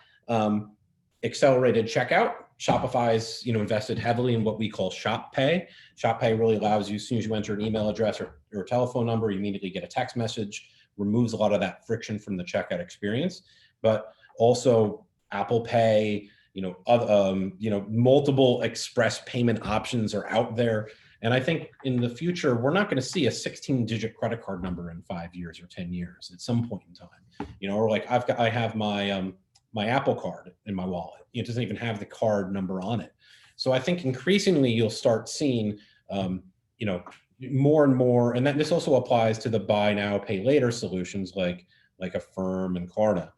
Accelerated checkout. Shopify's, invested heavily in what we call Shop Pay. Shop Pay really allows you, as soon as you enter an email address or telephone number, you immediately get a text message, removes a lot of that friction from the checkout experience. But also Apple Pay, multiple express payment options are out there. And I think in the future, we're not going to see a 16-digit credit card number in 5 years or 10 years at some point in time. Or like I have my my Apple card in my wallet. It doesn't even have the card number on it. So I think increasingly you'll start seeing, more and more, and this also applies to the buy now, pay later solutions like Affirm and Klarna,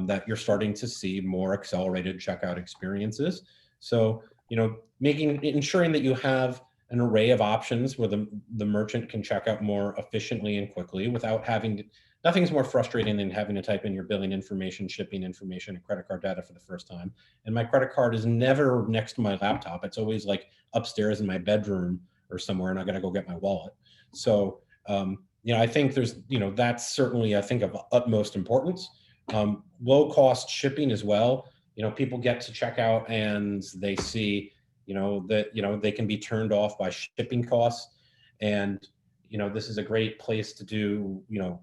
that you're starting to see more accelerated checkout experiences. So, ensuring that you have an array of options where the merchant can check out more efficiently and quickly without having to, nothing's more frustrating than having to type in your billing information, shipping information, and credit card data for the first time. And my credit card is never next to my laptop. It's always like upstairs in my bedroom or somewhere, and I got to go get my wallet. So, I think there's, that's certainly, I think, of utmost importance. Low cost shipping as well. People get to checkout and they see, that, they can be turned off by shipping costs. And, this is a great place to do, you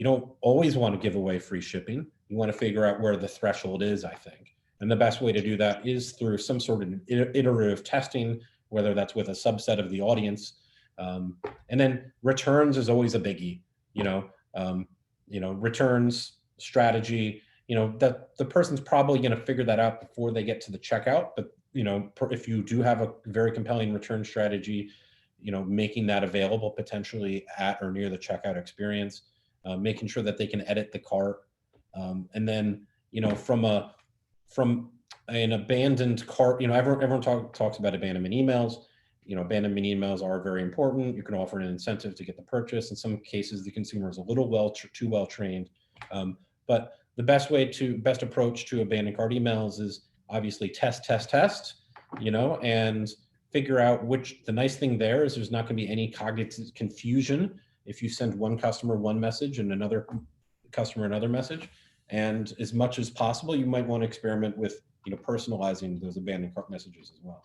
don't always want to give away free shipping. You want to figure out where the threshold is, I think. And the best way to do that is through some sort of iterative testing, whether that's with a subset of the audience. And then returns is always a biggie, returns strategy, that the person's probably going to figure that out before they get to the checkout. But, if you do have a very compelling return strategy, making that available potentially at or near the checkout experience, making sure that they can edit the cart. And then, from an abandoned cart, everyone talks about abandonment emails. Abandonment emails are very important. You can offer an incentive to get the purchase. In some cases, the consumer is a little too well trained. But the best approach to abandoned cart emails is obviously test, and figure out the nice thing there is there's not going to be any cognitive confusion if you send one customer one message and another customer another message. And as much as possible, you might want to experiment with, personalizing those abandoned cart messages as well.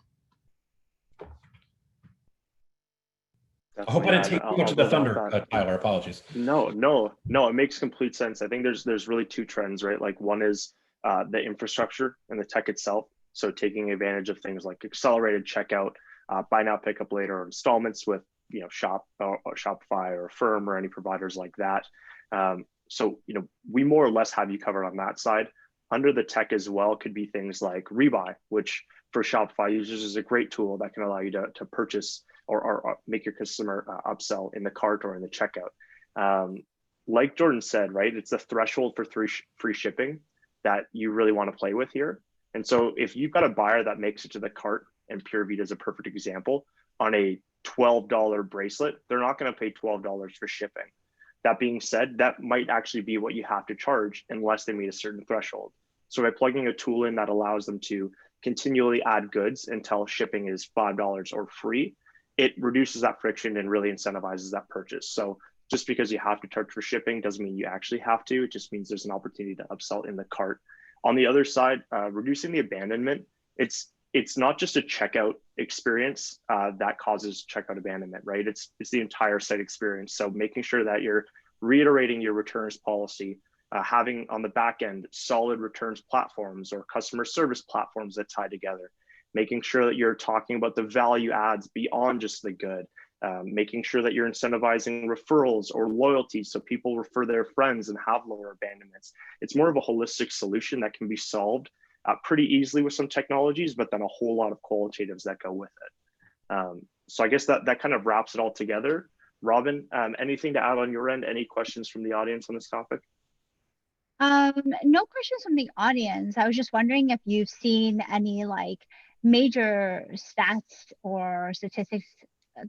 I hope I didn't take too much of the thunder, Tyler. Apologies. No, it makes complete sense. I think there's really two trends, right? Like one is the infrastructure and the tech itself. So taking advantage of things like accelerated checkout, buy now, pick up later, installments with Shopify or Affirm or any providers like that. So we more or less have you covered on that side. Under the tech as well could be things like rebuy, which for Shopify users is a great tool that can allow you to purchase or make your customer upsell in the cart or in the checkout. Like Jordan said, right, it's the threshold for free shipping that you really want to play with here. And so if you've got a buyer that makes it to the cart, and Pure Vita is a perfect example, on a $12 bracelet, they're not going to pay $12 for shipping. That being said, that might actually be what you have to charge unless they meet a certain threshold. So by plugging a tool in that allows them to continually add goods until shipping is $5 or free, it reduces that friction and really incentivizes that purchase. So just because you have to charge for shipping doesn't mean you actually have to. It just means there's an opportunity to upsell in the cart. On the other side, reducing the abandonment, it's not just a checkout experience that causes checkout abandonment, right? It's the entire site experience. So making sure that you're reiterating your returns policy, having on the back end solid returns platforms or customer service platforms that tie together, making sure that you're talking about the value adds beyond just the good, making sure that you're incentivizing referrals or loyalty so people refer their friends and have lower abandonments. It's more of a holistic solution that can be solved pretty easily with some technologies, but then a whole lot of qualitatives that go with it. So I guess that kind of wraps it all together. Robin, anything to add on your end? Any questions from the audience on this topic? No questions from the audience. I was just wondering if you've seen any like major stats or statistics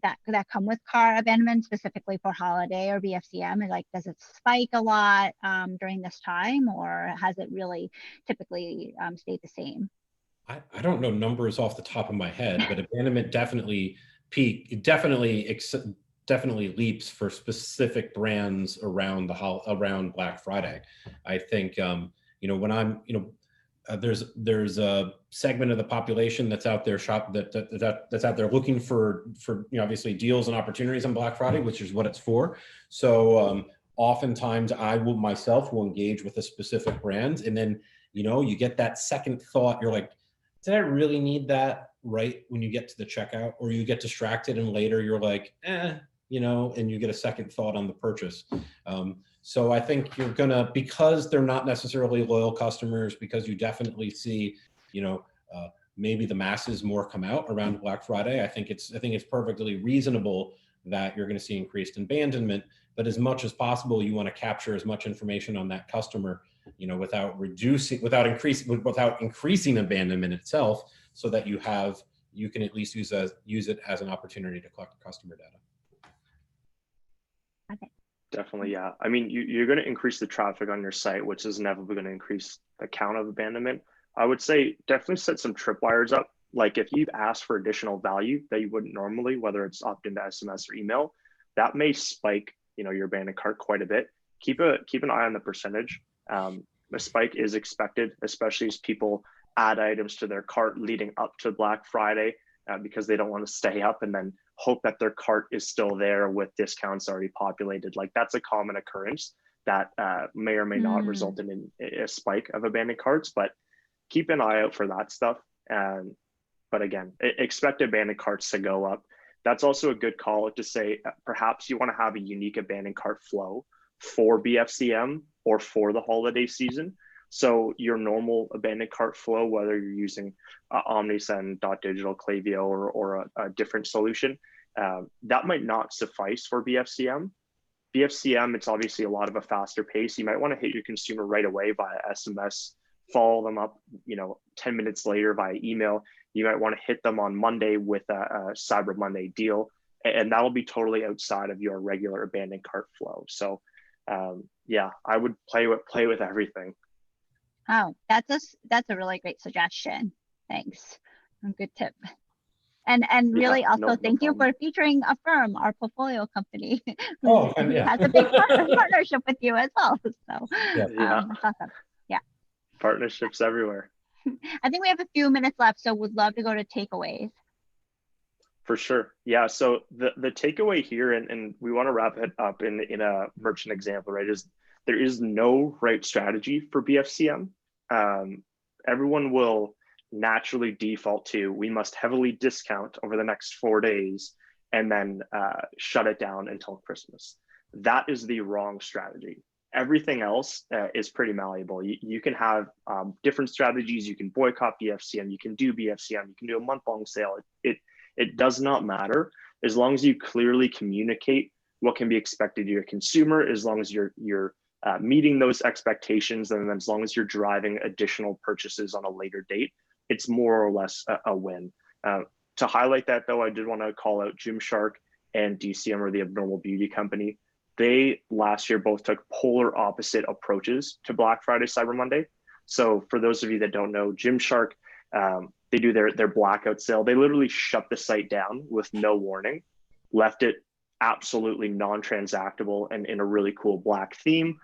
that come with car abandonment, specifically for holiday or BFCM? And like, does it spike a lot during this time, or has it really typically stayed the same? I don't know numbers off the top of my head, but abandonment definitely definitely leaps for specific brands around around Black Friday. I think when I'm there's a segment of the population that's out there that's out there looking for obviously deals and opportunities on Black Friday, which is what it's for. So oftentimes I will myself engage with a specific brand, and then you get that second thought. You're like, did I really need that right when you get to the checkout? Or you get distracted and later you're like, and you get a second thought on the purchase. So I think you're gonna, because they're not necessarily loyal customers, because you definitely see, maybe the masses more come out around Black Friday. I think it's perfectly reasonable that you're gonna see increased abandonment, but as much as possible, you wanna capture as much information on that customer, without increasing abandonment itself, so that you can at least use it as an opportunity to collect customer data. Okay. Definitely, yeah. I mean, you're going to increase the traffic on your site, which is inevitably going to increase the count of abandonment. I would say definitely set some tripwires up. Like if you've asked for additional value that you wouldn't normally, whether it's opt into SMS or email, that may spike, your abandoned cart quite a bit. Keep an eye on the percentage. A spike is expected, especially as people add items to their cart leading up to Black Friday because they don't want to stay up and then hope that their cart is still there with discounts already populated. Like that's a common occurrence that may or may not result in a spike of abandoned carts, but keep an eye out for that stuff. But again, expect abandoned carts to go up. That's also a good call to say, perhaps you want to have a unique abandoned cart flow for BFCM or for the holiday season. So your normal abandoned cart flow, whether you're using Omnisend, Digital, Klaviyo, or a different solution, that might not suffice for BFCM. BFCM, it's obviously a lot of a faster pace. You might want to hit your consumer right away via SMS, follow them up, 10 minutes later via email. You might want to hit them on Monday with a Cyber Monday deal, and that'll be totally outside of your regular abandoned cart flow. So yeah, I would play with everything. Oh, that's a really great suggestion. Thanks. Good tip. And really also thank you for featuring Affirm, our portfolio company, who has a big partnership with you as well. So that's awesome. Yeah. Partnerships everywhere. I think we have a few minutes left, so would love to go to takeaways. For sure. Yeah. So the takeaway here, and we want to wrap it up in a merchant example, right, is there is no right strategy for BFCM. Everyone will naturally default to, we must heavily discount over the next 4 days and then shut it down until Christmas. That is the wrong strategy. Everything else is pretty malleable. You can have different strategies. You can boycott BFCM. You can do BFCM. You can do a month-long sale. It does not matter as long as you clearly communicate what can be expected of your consumer, as long as you're meeting those expectations, and as long as you're driving additional purchases on a later date, it's more or less a win. To highlight that though, I did want to call out Gymshark and DCM, or the Abnormal Beauty Company. They last year both took polar opposite approaches to Black Friday, Cyber Monday. So for those of you that don't know, Gymshark, they do their blackout sale. They literally shut the site down with no warning, left it absolutely non-transactable and in a really cool black theme.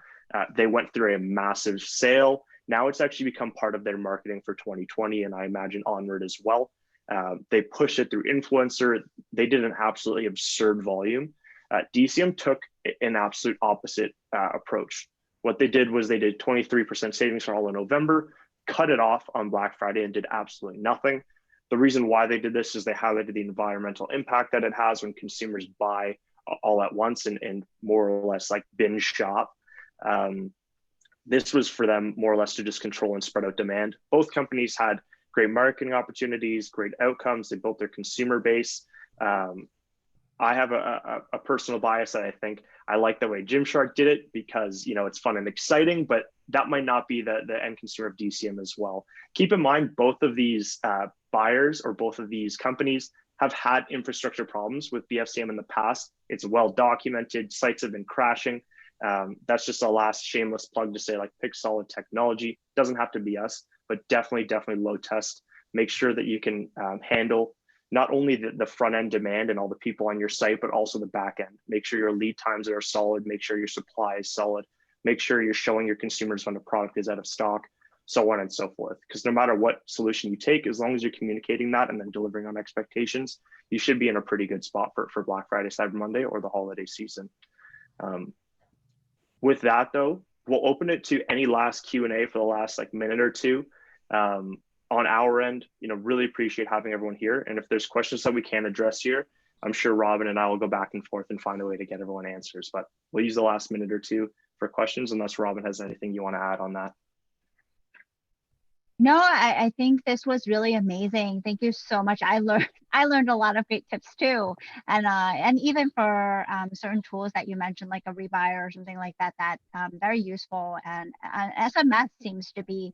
They went through a massive sale. Now it's actually become part of their marketing for 2020, and I imagine onward as well. They pushed it through influencer. They did an absolutely absurd volume. DCM took an absolute opposite approach. What they did was they did 23% savings for all in November, cut it off on Black Friday, and did absolutely nothing. The reason why they did this is they highlighted the environmental impact that it has when consumers buy all at once and more or less like binge shop. This was for them more or less to just control and spread out demand. Both companies had great marketing opportunities, great outcomes. They built their consumer base. I have a personal bias that I think I like the way Gymshark did it because it's fun and exciting, but that might not be the end consumer of DCM as well. Keep in mind, both of these buyers or both of these companies have had infrastructure problems with BFCM in the past. It's well documented. Sites have been crashing. That's just a last shameless plug to say, like, pick solid technology. Doesn't have to be us, but definitely load test. Make sure that you can handle not only the front end demand and all the people on your site, but also the back end. Make sure your lead times are solid. Make sure your supply is solid. Make sure you're showing your consumers when a product is out of stock, so on and so forth. Because no matter what solution you take, as long as you're communicating that and then delivering on expectations, you should be in a pretty good spot for Black Friday, Cyber Monday, or the holiday season. With that though, we'll open it to any last Q&A for the last like minute or two. On our end, really appreciate having everyone here. And if there's questions that we can't address here, I'm sure Robin and I will go back and forth and find a way to get everyone answers. But we'll use the last minute or two for questions, unless Robin has anything you want to add on that. No, I think this was really amazing. Thank you so much. I learned a lot of great tips too, and even for certain tools that you mentioned, like a rebuy or something like that, very useful. And SMS seems to be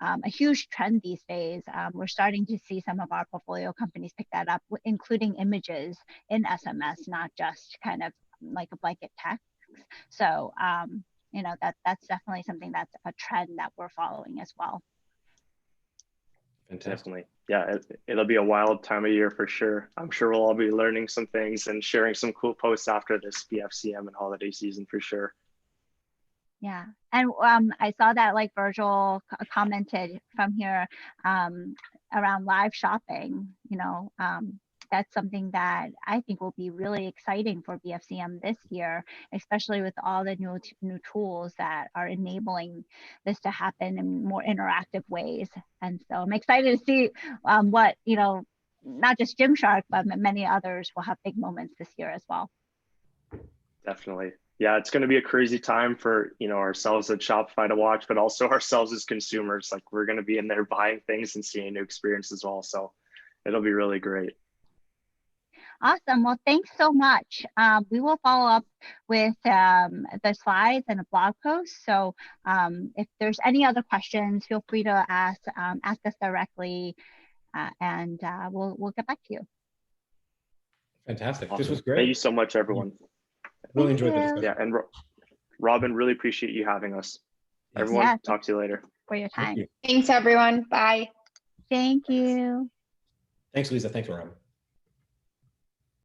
a huge trend these days. We're starting to see some of our portfolio companies pick that up, including images in SMS, not just kind of like a blanket text. So that's definitely something that's a trend that we're following as well. Fantastic. Definitely. Yeah, it'll be a wild time of year for sure. I'm sure we'll all be learning some things and sharing some cool posts after this BFCM and holiday season for sure. Yeah, and I saw that like Virgil commented from here around live shopping. That's something that I think will be really exciting for BFCM this year, especially with all the new tools that are enabling this to happen in more interactive ways. And so I'm excited to see what, not just Gymshark, but many others will have big moments this year as well. Definitely. Yeah, it's going to be a crazy time for, ourselves at Shopify to watch, but also ourselves as consumers. Like, we're going to be in there buying things and seeing new experience as well. So it'll be really great. Awesome. Well, thanks so much. We will follow up with the slides and a blog post. So if there's any other questions, feel free to ask us directly, and we'll get back to you. Fantastic. Awesome. This was great. Thank you so much, everyone. Really enjoyed the discussion. Yeah, and Robin, really appreciate you having us. Everyone, Yeah, talk to you later. For your time. Thank you. Thanks, everyone. Bye. Thank you. Thanks, Lisa. Thanks, Robin.